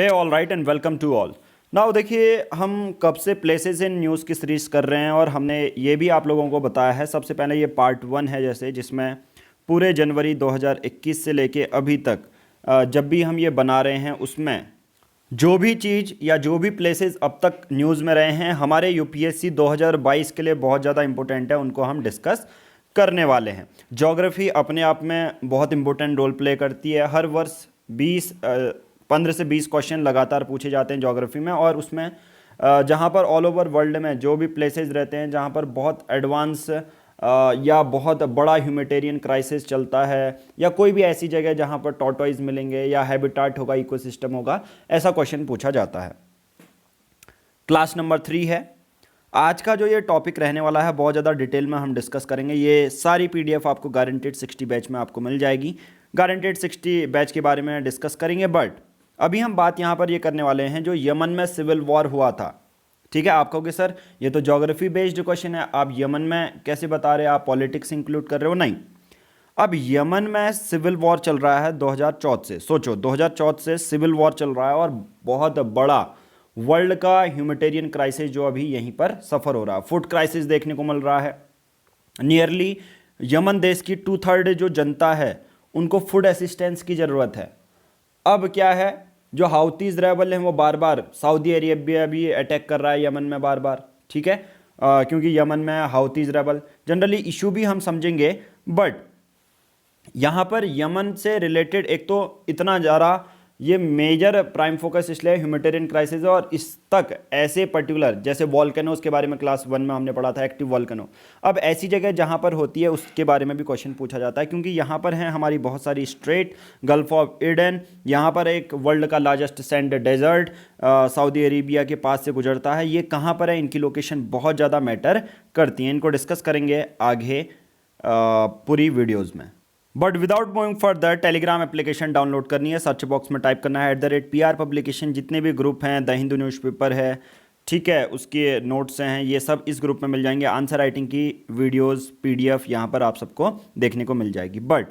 Hey all right and welcome to all. Now देखिए, हम कब से प्लेसेस इन न्यूज़ की सीरीज़ कर रहे हैं और हमने ये भी आप लोगों को बताया है। सबसे पहले ये पार्ट 1 है, जैसे जिसमें पूरे जनवरी 2021 से लेके अभी तक जब भी हम ये बना रहे हैं उसमें जो भी चीज़ या जो भी प्लेसेस अब तक न्यूज़ में रहे हैं हमारे यूपीएससी 2022 के लिए बहुत ज़्यादा इंपॉर्टेंट है, उनको हम डिस्कस करने वाले हैं। ज्योग्राफी अपने आप में बहुत इंपॉर्टेंट रोल प्ले करती है। हर वर्ष 15 से 20 क्वेश्चन लगातार पूछे जाते हैं ज्योग्राफी में, और उसमें जहाँ पर ऑल ओवर वर्ल्ड में जो भी प्लेसेस रहते हैं जहाँ पर बहुत एडवांस या बहुत बड़ा ह्यूमैनिटेरियन क्राइसिस चलता है, या कोई भी ऐसी जगह जहाँ पर टॉर्टोइज मिलेंगे या हैबिटाट होगा, इकोसिस्टम होगा, ऐसा क्वेश्चन पूछा जाता है। क्लास नंबर 3 है। आज का जो ये टॉपिक रहने वाला है बहुत ज़्यादा डिटेल में हम डिस्कस करेंगे। ये सारी पीडीएफ आपको गारंटेड 60 बैच में आपको मिल जाएगी। गारंटेड 60 बैच के बारे में डिस्कस करेंगे, बट अभी हम बात यहाँ पर ये करने वाले हैं जो यमन में सिविल वॉर हुआ था। ठीक है, आप कहोगे सर ये तो ज्योग्राफी बेस्ड क्वेश्चन है, आप यमन में कैसे बता रहे हैं, आप पॉलिटिक्स इंक्लूड कर रहे हो? नहीं, अब यमन में सिविल वॉर चल रहा है 2014 से। सोचो, 2014 से सिविल वॉर चल रहा है और बहुत बड़ा वर्ल्ड का ह्यूमैनिटेरियन क्राइसिस जो अभी यहीं पर सफ़र हो रहा है, फूड क्राइसिस देखने को मिल रहा है। नियरली यमन देश की 2/3 जो जनता है उनको फूड असिस्टेंस की ज़रूरत है। अब क्या है, जो हाउतीज रेबल हैं वो बार बार सऊदी अरेबिया भी अटैक कर रहा है यमन में बार बार। ठीक है, क्योंकि यमन में हाउतीज रेबल जनरली इशू भी हम समझेंगे, बट यहाँ पर यमन से रिलेटेड एक तो इतना ज़्यादा ये मेजर प्राइम फोकस इसलिए ह्यूमैनिटेरियन क्राइसिस है, और इस तक ऐसे पर्टिकुलर जैसे वॉल्केनोस के बारे में क्लास 1 में हमने पढ़ा था, एक्टिव वॉल्केनो। अब ऐसी जगह जहाँ पर होती है उसके बारे में भी क्वेश्चन पूछा जाता है, क्योंकि यहाँ पर हैं हमारी बहुत सारी स्ट्रेट, गल्फ ऑफ एडन, यहाँ पर एक वर्ल्ड का largest sand desert Saudi Arabia के पास से गुजरता है। ये कहाँ पर है, इनकी लोकेशन बहुत ज़्यादा मैटर करती हैं। इनको डिस्कस करेंगे आगे पूरी वीडियोज़ में। But without moving further, Telegram application download करनी है, सर्च बॉक्स में टाइप करना है @PR पब्लिकेशन। जितने भी ग्रुप हैं, द हिंदू न्यूज़पेपर है, ठीक है, उसके नोट्स हैं, ये सब इस ग्रुप में मिल जाएंगे। आंसर राइटिंग की वीडियोस PDF यहाँ पर आप सबको देखने को मिल जाएगी। बट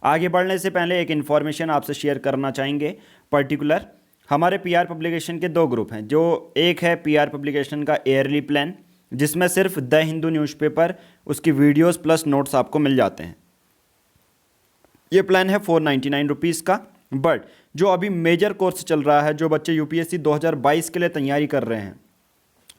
आगे बढ़ने से पहले एक इन्फॉर्मेशन आपसे शेयर करना चाहेंगे। पर्टिकुलर हमारे PR पब्लिकेशन के 2 ग्रुप हैं। जो एक है PR पब्लिकेशन का ईयरली प्लान, जिसमें सिर्फ द हिंदू न्यूज़पेपर, उसकी वीडियोज़ प्लस नोट्स आपको मिल जाते हैं। ये प्लान है 499 रुपीज़ का। बट जो अभी मेजर कोर्स चल रहा है, जो बच्चे यूपीएससी 2022 के लिए तैयारी कर रहे हैं,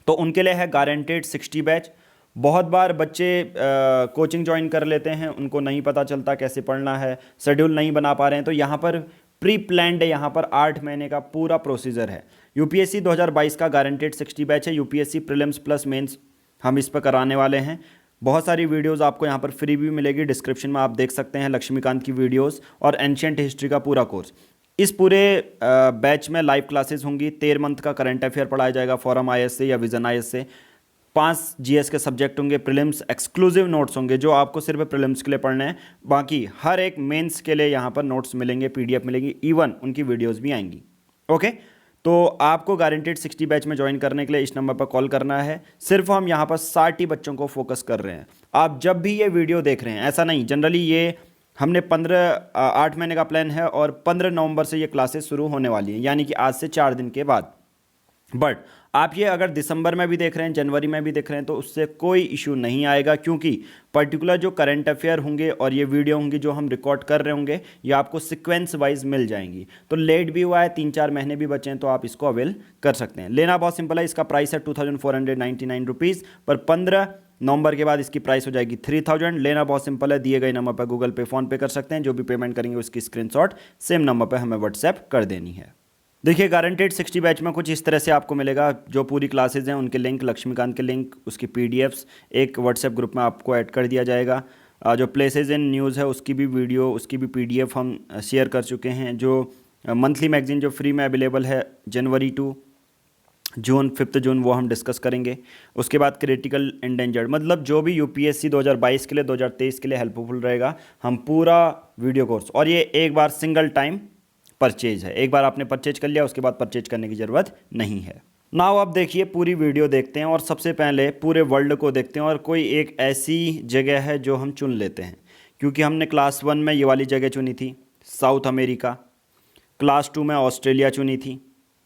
तो उनके लिए है गारंटेड 60 बैच। बहुत बार बच्चे कोचिंग ज्वाइन कर लेते हैं, उनको नहीं पता चलता कैसे पढ़ना है, शेड्यूल नहीं बना पा रहे हैं, तो यहाँ पर प्री प्लान्ड है, यहाँ पर 8 महीने का पूरा प्रोसीजर है। यूपीएससी 2022 का गारंटेड 60 बैच है। यूपीएससी प्रीलिम्स प्लस मेंस हम इस पर कराने वाले हैं। बहुत सारी वीडियोस आपको यहाँ पर फ्री भी मिलेगी, डिस्क्रिप्शन में आप देख सकते हैं लक्ष्मीकांत की वीडियोस और एंशिएंट हिस्ट्री का पूरा कोर्स। इस पूरे बैच में लाइव क्लासेस होंगी। 13 मंथ का करंट अफेयर पढ़ाया जाएगा फॉरम IS से या विजन IS से। 5 GS के सब्जेक्ट होंगे, प्रीलिम्स एक्सक्लूसिव नोट्स होंगे जो आपको सिर्फ प्रीलिम्स के लिए पढ़ने हैं। बाकी हर एक मेंस के लिए यहाँ पर नोट्स मिलेंगे, PDF मिलेंगी, इवन उनकी वीडियोज़ भी आएंगी। ओके, तो आपको गारंटेड 60 बैच में ज्वाइन करने के लिए इस नंबर पर कॉल करना है। सिर्फ हम यहाँ पर 60 बच्चों को फोकस कर रहे हैं। आप जब भी ये वीडियो देख रहे हैं, ऐसा नहीं, जनरली ये हमने 8 महीने का प्लान है और 15 नवंबर से ये क्लासेस शुरू होने वाली हैं, यानी कि आज से 4 दिन के बाद। बट आप ये अगर दिसंबर में भी देख रहे हैं, जनवरी में भी देख रहे हैं, तो उससे कोई इशू नहीं आएगा, क्योंकि पर्टिकुलर जो करंट अफेयर होंगे और ये वीडियो होंगी जो हम रिकॉर्ड कर रहे होंगे, ये आपको सीक्वेंस वाइज मिल जाएंगी। तो लेट भी हुआ है, 3-4 महीने भी बचे हैं, तो आप इसको अवेल कर सकते हैं। लेना बहुत सिंपल है। इसका प्राइस है 2499 रुपीज़, पर 15 नवंबर के बाद इसकी प्राइस हो जाएगी 3000। लेना बहुत सिंपल है, दिए गए नंबर पर गूगल पे, फ़ोन पे कर सकते हैं। जो भी पेमेंट करेंगे उसकी स्क्रीनशॉट सेम नंबर पर हमें व्हाट्सएप कर देनी है। देखिए, गारंटेड 60 बैच में कुछ इस तरह से आपको मिलेगा। जो पूरी क्लासेज हैं उनके लिंक, लक्ष्मीकांत के लिंक, उसकी PDFs एक व्हाट्सएप ग्रुप में आपको ऐड कर दिया जाएगा। जो प्लेसेज इन न्यूज़ है उसकी भी वीडियो, उसकी भी PDF हम शेयर कर चुके हैं। जो मंथली मैगजीन जो फ्री में अवेलेबल है जनवरी टू जून, 5 जून, वो हम डिस्कस करेंगे। उसके बाद क्रिटिकल इंडेंजर्ड, मतलब जो भी UPSC 2022 के लिए 2023 के लिए हेल्पफुल रहेगा, हम पूरा वीडियो कोर्स, और ये एक बार सिंगल टाइम परचेज है। एक बार आपने परचेज कर लिया, उसके बाद परचेज करने की ज़रूरत नहीं है। नाउ अब देखिए, पूरी वीडियो देखते हैं और सबसे पहले पूरे वर्ल्ड को देखते हैं, और कोई एक ऐसी जगह है जो हम चुन लेते हैं, क्योंकि हमने क्लास 1 में ये वाली जगह चुनी थी, साउथ अमेरिका। क्लास 2 में ऑस्ट्रेलिया चुनी थी,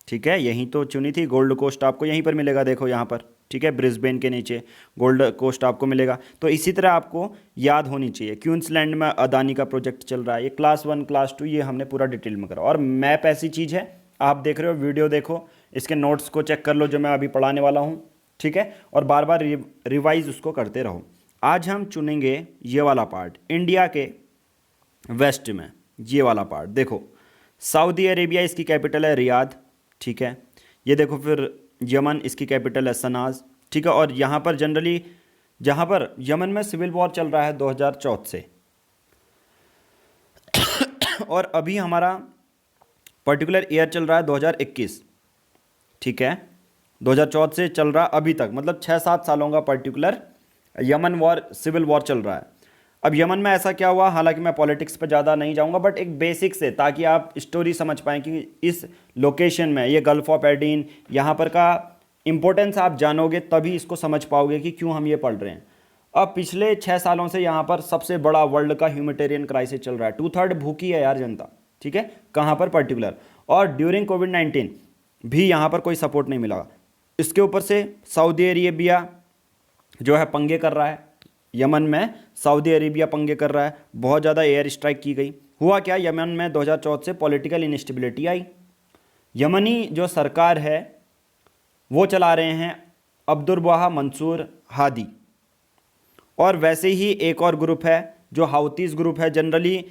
ठीक है, यहीं तो चुनी थी। गोल्ड कोस्ट आपको यहीं पर मिलेगा, देखो यहाँ पर, ठीक है, ब्रिस्बेन के नीचे गोल्ड कोस्ट आपको मिलेगा। तो इसी तरह आपको याद होनी चाहिए। क्वींसलैंड में अदानी का प्रोजेक्ट चल रहा है, ये क्लास 1 क्लास 2 ये हमने पूरा डिटेल में करा। और मैप ऐसी चीज़ है, आप देख रहे हो, वीडियो देखो, इसके नोट्स को चेक कर लो जो मैं अभी पढ़ाने वाला हूँ, ठीक है, और बार बार रिवाइज उसको करते रहो। आज हम चुनेंगे ये वाला पार्ट, इंडिया के वेस्ट में ये वाला पार्ट। देखो, सऊदी अरेबिया इसकी कैपिटल है रियाद, ठीक है। ये देखो, फिर यमन इसकी कैपिटल है सनाज, ठीक है। और यहाँ पर जनरली, जहाँ पर यमन में सिविल वॉर चल रहा है 2014 से, और अभी हमारा पर्टिकुलर ईयर चल रहा है 2021, ठीक है। 2014 से चल रहा अभी तक, मतलब 6-7 सालों का particular Yemen war, civil war चल रहा है। अब यमन में ऐसा क्या हुआ, हालांकि मैं पॉलिटिक्स पे ज़्यादा नहीं जाऊंगा, बट एक बेसिक से, ताकि आप स्टोरी समझ पाएँ कि इस लोकेशन में, ये गल्फ ऑफ एडन, यहाँ पर का इंपॉर्टेंस आप जानोगे तभी इसको समझ पाओगे कि क्यों हम ये पढ़ रहे हैं। अब पिछले 6 सालों से यहाँ पर सबसे बड़ा वर्ल्ड का ह्यूमैनिटेरियन क्राइसिस चल रहा है। 2/3 भूखी है यार जनता, ठीक है, कहाँ पर पर्टिकुलर। और ड्यूरिंग कोविड-19 भी यहाँ पर कोई सपोर्ट नहीं मिला। इसके ऊपर से सऊदी अरेबिया जो है पंगे कर रहा है, यमन में सऊदी अरेबिया पंगे कर रहा है, बहुत ज़्यादा एयर स्ट्राइक की गई। हुआ क्या, यमन में 2014 से पॉलिटिकल इनस्टेबिलिटी आई। यमनी जो सरकार है वो चला रहे हैं अब्दुल मंसूर हादी, और वैसे ही एक और ग्रुप है जो हाउतीज ग्रुप है। जनरली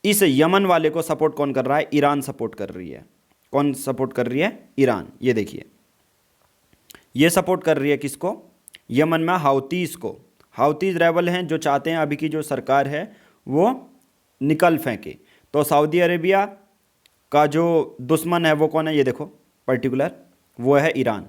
इस यमन वाले को सपोर्ट कौन कर रहा है, ईरान सपोर्ट कर रही है। कौन सपोर्ट कर रही है, ईरान। ये देखिए, ये सपोर्ट कर रही है किसको, यमन में हाउतीज को। हाउतीज रेबल हैं जो चाहते हैं अभी की जो सरकार है वो निकल फेंके। तो सऊदी अरेबिया का जो दुश्मन है वो कौन है, ये देखो पर्टिकुलर, वो है ईरान।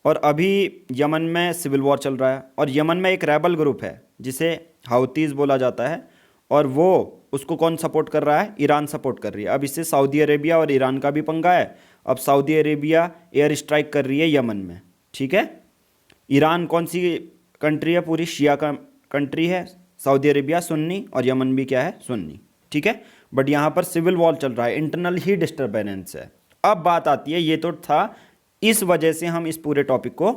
और अभी यमन में सिविल वॉर चल रहा है, और यमन में एक रेबल ग्रुप है जिसे हाउतीज बोला जाता है, और वो उसको कौन सपोर्ट कर रहा है, ईरान सपोर्ट कर रही है। अब इससे सऊदी अरेबिया और ईरान का भी पंगा है। अब सऊदी अरेबिया एयर स्ट्राइक कर रही है यमन में, ठीक है। ईरान कौन सी कंट्री है, पूरी शिया का कंट्री है। सऊदी अरेबिया सुन्नी और यमन भी क्या है, सुन्नी, ठीक है। बट यहाँ पर सिविल वॉर चल रहा है, इंटरनल ही डिस्टर्बेंस है। अब बात आती है, ये तो था, इस वजह से हम इस पूरे टॉपिक को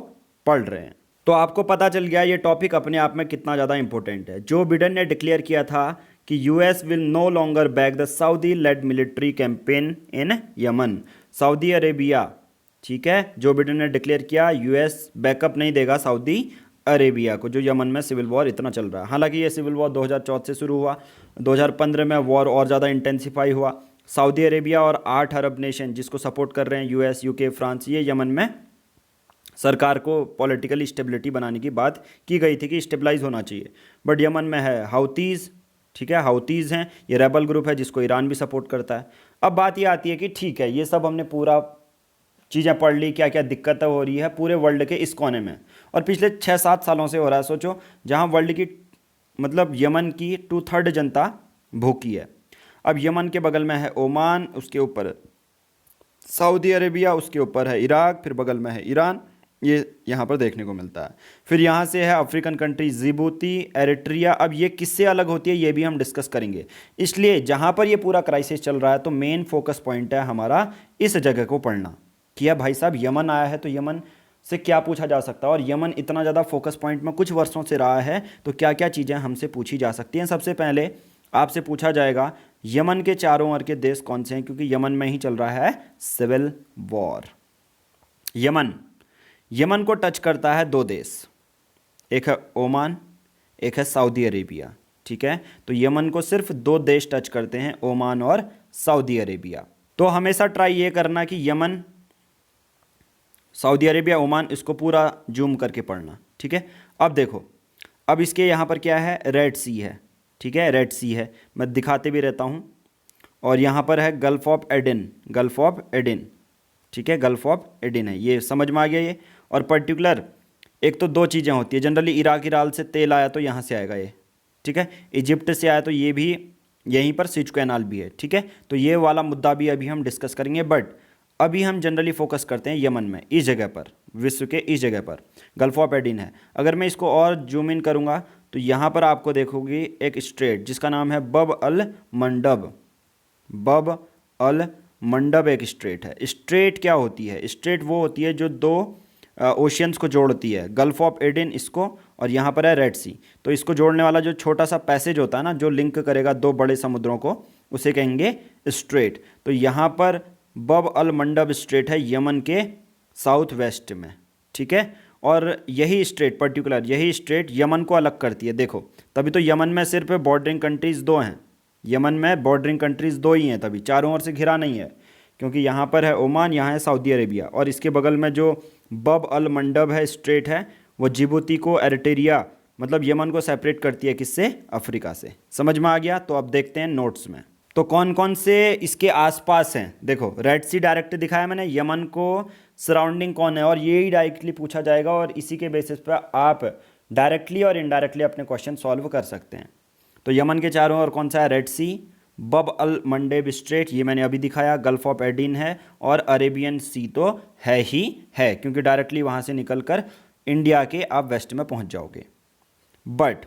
पढ़ रहे हैं। तो आपको पता चल गया ये टॉपिक अपने आप में कितना ज़्यादा इंपॉर्टेंट है। जो बिडेन ने डिक्लेयर किया था कि US will no longer back the Saudi led military campaign in Yemen. Saudi Arabia, ठीक है, जो बिडेन ने डिक्लेयर किया यूएस बैकअप नहीं देगा सऊदी अरेबिया को, जो यमन में सिविल वॉर इतना चल रहा है। हालांकि ये सिविल वॉर 2014 से शुरू हुआ, 2015 में वॉर और ज़्यादा इंटेंसिफाई हुआ। सऊदी अरेबिया और 8 अरब नेशन जिसको सपोर्ट कर रहे हैं, यूएस, यूके, फ्रांस, ये यमन में सरकार को पॉलिटिकल स्टेबिलिटी बनाने की बात की गई थी कि स्टेबलाइज होना चाहिए। बट यमन में है हाउतीज़, ठीक है, हाउतीज़ हैं, ये रेबल ग्रुप है जिसको ईरान भी सपोर्ट करता है। अब बात ये आती है कि ठीक है, ये सब हमने पूरा चीज़ें पढ़ ली, क्या क्या दिक्कतें हो रही है पूरे वर्ल्ड के इस कोने में, और पिछले 6-7 सालों से हो रहा है। सोचो, जहाँ वर्ल्ड की, मतलब यमन की 2/3 जनता भूखी है। अब यमन के बगल में है ओमान, उसके ऊपर सऊदी अरेबिया, उसके ऊपर है इराक, फिर बगल में है ईरान, ये यहाँ पर देखने को मिलता है। फिर यहाँ से है अफ्रीकन कंट्री जिबूती, एरिट्रिया। अब ये किससे अलग होती है ये भी हम डिस्कस करेंगे। इसलिए जहाँ पर ये पूरा क्राइसिस चल रहा है तो मेन फोकस पॉइंट है हमारा इस जगह को पढ़ना, कि भाई साहब यमन आया है तो यमन से क्या पूछा जा सकता है, और यमन इतना ज़्यादा फोकस पॉइंट में कुछ वर्षों से रहा है तो क्या क्या चीज़ें हमसे पूछी जा सकती हैं। सबसे पहले आपसे पूछा जाएगा यमन के चारों ओर के देश कौन से हैं, क्योंकि यमन में ही चल रहा है सिविल वॉर। यमन को टच करता है 2 देश, एक है ओमान, एक है सऊदी अरेबिया, ठीक है। तो यमन को सिर्फ 2 देश टच करते हैं, ओमान और सऊदी अरेबिया। तो हमेशा ट्राई ये करना कि यमन, सऊदी अरेबिया, ओमान, इसको पूरा जूम करके पढ़ना, ठीक है। अब देखो, अब इसके यहाँ पर क्या है, रेड सी है, ठीक है, रेड सी है, मैं दिखाते भी रहता हूँ। और यहाँ पर है gulf of Aden, gulf of Aden, ठीक है, गल्फ ऑफ एडन है, ये समझ में आ गया ये। और पर्टिकुलर एक तो 2 चीज़ें होती है, जनरली इराक ईरान से तेल आया तो यहाँ से आएगा ये, ठीक है, इजिप्ट से आया तो ये भी, यहीं पर स्विच कैनाल भी है, ठीक है। तो ये वाला मुद्दा भी अभी हम डिस्कस करेंगे, बट अभी हम जनरली फोकस करते हैं यमन में, इस जगह पर, विश्व के इस जगह पर गल्फ ऑफ एडन है। अगर मैं इसको और जूम इन करूँगा तो यहाँ पर आपको देखोगे एक स्ट्रेट जिसका नाम है बब अल मंडब, बब अल मंडब एक स्ट्रेट है। स्ट्रेट क्या होती है? स्ट्रेट वो होती है जो दो ओशियंस को जोड़ती है, गल्फ ऑफ एडन इसको, और यहाँ पर है रेड सी। तो इसको जोड़ने वाला जो छोटा सा पैसेज होता है ना, जो लिंक करेगा दो बड़े समुद्रों को, उसे कहेंगे स्ट्रेट। तो यहाँ पर बब अल मंडब स्ट्रेट है यमन के साउथ वेस्ट में, ठीक है। और यही स्ट्रेट, पर्टिकुलर यही स्ट्रेट यमन को अलग करती है। देखो, तभी तो यमन में सिर्फ बॉर्डरिंग कंट्रीज़ दो हैं, यमन में बॉर्डरिंग कंट्रीज़ दो ही हैं, तभी चारों ओर से घिरा नहीं है, क्योंकि यहाँ पर है ओमान, यहाँ है सऊदी अरेबिया, और इसके बगल में जो बब अल मंडब है स्ट्रेट है, वो जिबूती को, एरिट्रिया मतलब यमन को सेपरेट करती है, किससे? अफ्रीका से। समझ में आ गया? तो अब देखते हैं नोट्स में तो कौन कौन से इसके आसपास हैं। देखो, रेड सी डायरेक्ट दिखाया मैंने, यमन को सराउंडिंग कौन है, और ये ही डायरेक्टली पूछा जाएगा, और इसी के बेसिस पर आप डायरेक्टली और इनडायरेक्टली अपने क्वेश्चन सॉल्व कर सकते हैं। तो यमन के चारों ओर कौन सा है? रेड सी, बब अल मंडेब स्ट्रेट, ये मैंने अभी दिखाया, गल्फ ऑफ एडिन है, और अरेबियन सी तो है ही है, क्योंकि डायरेक्टली वहाँ से निकलकर इंडिया के आप वेस्ट में पहुँच जाओगे। बट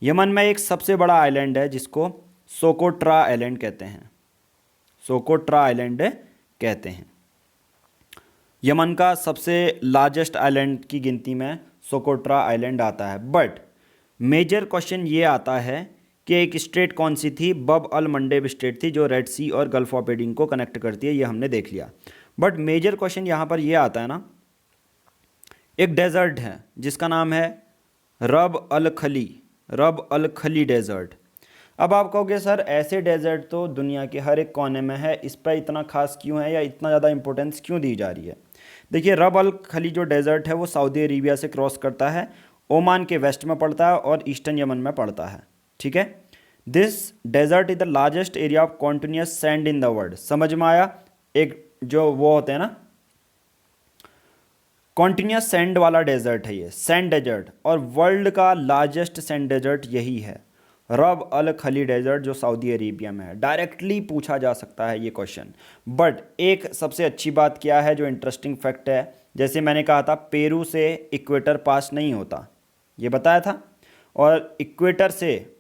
यमन में एक सबसे बड़ा आइलैंड है जिसको सोकोट्रा आइलैंड कहते हैं, सोकोट्रा आइलैंड कहते हैं। यमन का सबसे लार्जेस्ट आइलैंड की गिनती में सोकोट्रा आइलैंड आता है। बट मेजर क्वेश्चन ये आता है कि एक स्टेट कौन सी थी? बब अल मंडेब स्टेट थी, जो रेड सी और गल्फ ऑफ एडिन को कनेक्ट करती है, ये हमने देख लिया। बट मेजर क्वेश्चन यहाँ पर ये आता है ना, एक डेजर्ट है जिसका नाम है रब अल खली, रब अल खली डेजर्ट। अब आप कहोगे सर ऐसे डेजर्ट तो दुनिया के हर एक कोने में है, इस पर इतना खास क्यों है, या इतना ज़्यादा इंपॉर्टेंस क्यों दी जा रही है? देखिए, रब अल खली जो डेजर्ट है वो सऊदी अरेबिया से क्रॉस करता है, ओमान के वेस्ट में पड़ता है और ईस्टर्न यमन में पड़ता है, ठीक है। This desert is the largest area of continuous sand in the world. समझ में आया? एक जो वो होते हैं ना, कॉन्टिन्यूस सैंड वाला डेजर्ट है ये, सैंड डेजर्ट, और वर्ल्ड का लार्जेस्ट सैंड डेजर्ट यही है, रब अल खली डेजर्ट, जो सऊदी अरेबिया में है। डायरेक्टली पूछा जा सकता है ये क्वेश्चन। बट एक सबसे अच्छी बात क्या है, जो इंटरेस्टिंग फैक्ट है, जैसे मैंने कहा था पेरू से इक्वेटर पास नहीं होता, ये बताया था, और इक्वेटर से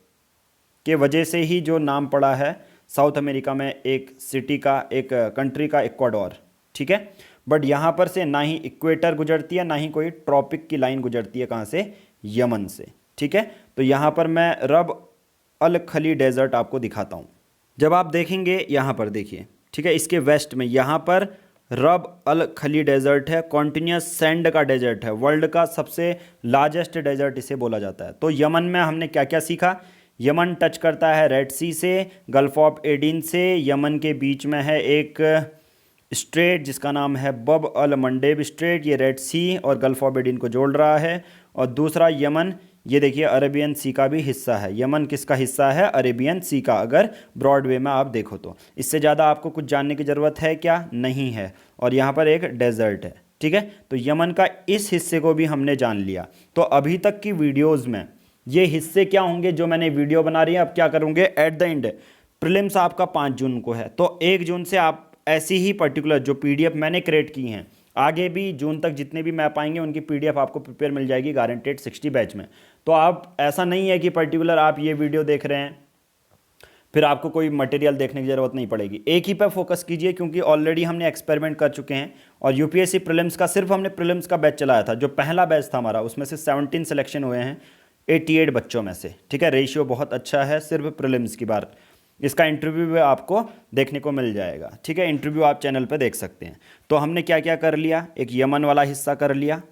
के वजह से ही जो नाम पड़ा है साउथ अमेरिका में एक सिटी का, एक कंट्री का, इक्वाडोर, ठीक है। बट यहाँ पर से ना ही इक्वेटर गुजरती है, ना ही कोई ट्रॉपिक की लाइन गुजरती है, कहाँ से? यमन से, ठीक है। तो यहाँ पर मैं रब अल खली डेजर्ट आपको दिखाता हूँ। जब आप देखेंगे यहाँ पर देखिए, ठीक है, इसके वेस्ट में यहाँ पर रब अल खली डेजर्ट है, कॉन्टिन्यूस सैंड का डेजर्ट है, वर्ल्ड का सबसे लार्जेस्ट डेजर्ट इसे बोला जाता है। तो यमन में हमने क्या क्या सीखा? यमन टच करता है रेड सी से, गल्फ ऑफ एडिन से, यमन के बीच में है एक स्ट्रेट जिसका नाम है बब अल मंडेब स्ट्रेट, ये रेड सी और गल्फ ऑफ एडिन को जोड़ रहा है, और दूसरा यमन, ये देखिए अरेबियन सी का भी हिस्सा है। यमन किसका हिस्सा है? अरेबियन सी का, अगर ब्रॉड वे में आप देखो तो। इससे ज़्यादा आपको कुछ जानने की ज़रूरत है क्या? नहीं है। और यहाँ पर एक डेजर्ट है, ठीक है। तो यमन का इस हिस्से को भी हमने जान लिया। तो अभी तक की वीडियोज़ में ये हिस्से क्या होंगे जो मैंने वीडियो बना रही है, अब क्या करूँगे एट द एंड? प्रीलिम्स आपका 5 जून को है, तो 1 जून से आप ऐसी ही पर्टिकुलर जो पीडीएफ मैंने क्रिएट की हैं, आगे भी जून तक जितने भी मैप आएंगे उनकी पीडीएफ आपको प्रिपेयर मिल जाएगी गारंटेड 60 बैच में। तो आप ऐसा नहीं है कि पर्टिकुलर आप ये वीडियो देख रहे हैं फिर आपको कोई मटेरियल देखने की ज़रूरत नहीं पड़ेगी, एक ही पर फोकस कीजिए, क्योंकि ऑलरेडी हमने एक्सपेरिमेंट कर चुके हैं। और यूपीएससी प्रीलिम्स का सिर्फ हमने प्रीलिम्स का बैच चलाया था, जो पहला बैच था हमारा, उसमें से 17 सिलेक्शन हुए हैं 88 बच्चों में से, ठीक है। रेशियो बहुत अच्छा है सिर्फ प्रीलिम्स की बार। इसका इंटरव्यू भी आपको देखने को मिल जाएगा, ठीक है। इंटरव्यू आप चैनल पे देख सकते हैं। तो हमने क्या क्या कर लिया? एक यमन वाला हिस्सा कर लिया,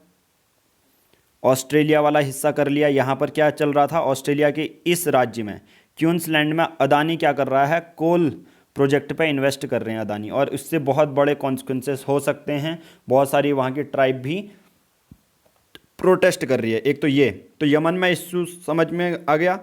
ऑस्ट्रेलिया वाला हिस्सा कर लिया। यहाँ पर क्या चल रहा था? ऑस्ट्रेलिया के इस राज्य में क्वींसलैंड में अदानी क्या कर रहा है? कोल प्रोजेक्ट पे इन्वेस्ट कर रहे हैं अदानी, और इससे बहुत बड़े कॉन्सिक्वेंसेस हो सकते हैं। बहुत सारी वहाँ की ट्राइब भी प्रोटेस्ट कर रही है। एक तो ये, तो यमन में इशू समझ में आ गया,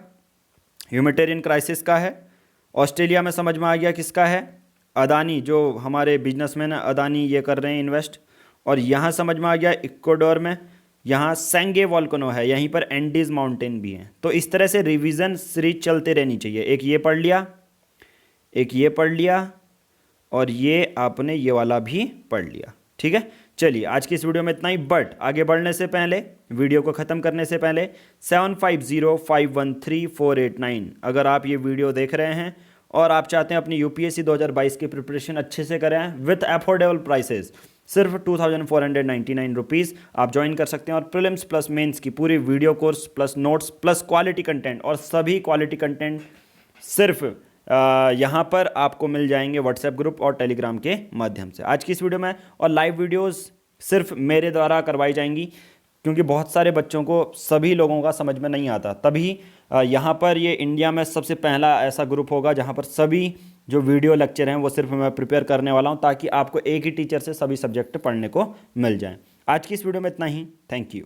ह्यूमैनिटेरियन क्राइसिस का है। ऑस्ट्रेलिया में समझ में आ गया किसका है? अदानी, जो हमारे बिजनेसमैन है अदानी, ये कर रहे हैं इन्वेस्ट। और यहाँ समझ में आ गया इक्वाडोर में, यहाँ सेंगे वॉल्केनो है, यहीं पर एंडीज माउंटेन भी है। तो इस तरह से रिवीजन सीरीज चलते रहनी चाहिए। एक ये पढ़ लिया, एक ये पढ़ लिया, और ये आपने ये वाला भी पढ़ लिया, ठीक है। चलिए आज की इस वीडियो में इतना ही। बट आगे बढ़ने से पहले, वीडियो को ख़त्म करने से पहले 7505134889 अगर आप ये वीडियो देख रहे हैं और आप चाहते हैं अपनी यूपीएससी 2022 की प्रिपरेशन अच्छे से करें विथ अफोर्डेबल प्राइसेस, सिर्फ 2499 रुपीज़ आप ज्वाइन कर सकते हैं और प्रीलिम्स प्लस मेंस की पूरी video course plus notes plus quality content, और सभी क्वालिटी कंटेंट सिर्फ यहाँ पर आपको मिल जाएंगे व्हाट्सएप ग्रुप और टेलीग्राम के माध्यम से। आज की इस वीडियो में और लाइव वीडियोस सिर्फ मेरे द्वारा करवाई जाएंगी, क्योंकि बहुत सारे बच्चों को सभी लोगों का समझ में नहीं आता, तभी यहाँ पर ये इंडिया में सबसे पहला ऐसा ग्रुप होगा जहाँ पर सभी जो वीडियो लेक्चर हैं वो सिर्फ मैं प्रिपेयर करने वाला हूँ, ताकि आपको एक ही टीचर से सभी सब्जेक्ट पढ़ने को मिल जाएं। आज की इस वीडियो में इतना ही। Thank you.